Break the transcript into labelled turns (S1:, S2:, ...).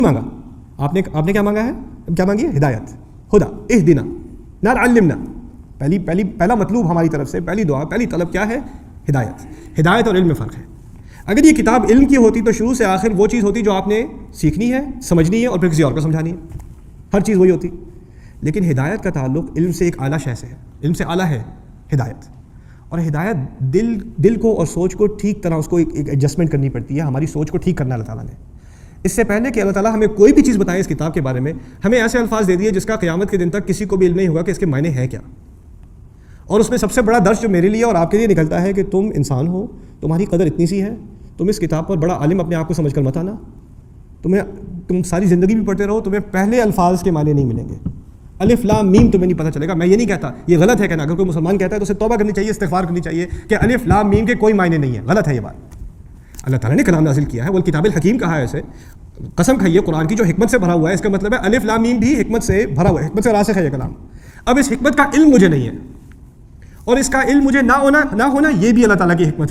S1: مانگا آپ نے کیا مانگا ہے؟ کیا مانگی ہے؟ ہدایت، ہدا، اہدنا، نہ علمنا. پہلا مطلوب ہماری طرف سے، پہلی دعا، پہلی طلب کیا ہے؟ ہدایت. ہدایت اور علم میں فرق ہے. اگر یہ کتاب علم کی ہوتی تو شروع سے آخر وہ چیز ہوتی جو آپ نے سیکھنی ہے، سمجھنی ہے اور پھر کسی اور کو سمجھانی ہے، ہر چیز وہی ہوتی. لیکن ہدایت کا تعلق علم سے ایک اعلیٰ شے سے ہے، علم سے اعلیٰ ہے ہدایت. اور ہدایت دل کو اور سوچ کو ٹھیک طرح اس کو ایک ایڈجسٹمنٹ کرنی پڑتی ہے. ہماری سوچ کو ٹھیک کرنا اللہ تعالیٰ نے. اس سے پہلے کہ اللہ تعالیٰ ہمیں کوئی بھی چیز بتائے اس کتاب کے بارے میں، ہمیں ایسے الفاظ دے دیے جس کا قیامت کے دن تک کسی کو بھی علم نہیں ہوگا کہ اس کے معنی ہے کیا. اور اس میں سب سے بڑا درس جو میرے لیے اور آپ کے لیے نکلتا ہے کہ تم انسان ہو، تمہاری قدر اتنی سی ہے، تم اس کتاب پر بڑا عالم اپنے آپ کو سمجھ کر مت آنا. تم ساری زندگی بھی پڑھتے رہو، تمہیں پہلے الفاظ کے معنی نہیں ملیں گے. الف لام میم تمہیں نہیں پتہ چلے گا. میں یہ نہیں کہتا یہ غلط ہے کہنا، اگر کوئی مسلمان کہتا ہے تو اسے توبہ کرنی چاہیے، استغفار کرنی چاہیے کہ الف لام میم کے کوئی معنی نہیں ہے. غلط ہے یہ بات. اللہ تعالیٰ نے کلام نازل کیا ہے، وہ کتاب الحکیم کہا ہے اسے. قسم کھائیے قرآن کی جو حکمت سے بھرا ہوا ہے، اس کا مطلب ہے الف لام میم بھی حکمت سے بھرا ہوا ہے، حکمت سے راسخ ہے یہ کلام. اب اس حکمت کا علم مجھے نہیں ہے، اور اس کا علم مجھے نہ ہونا یہ بھی اللہ تعالیٰ کی حکمت ہے.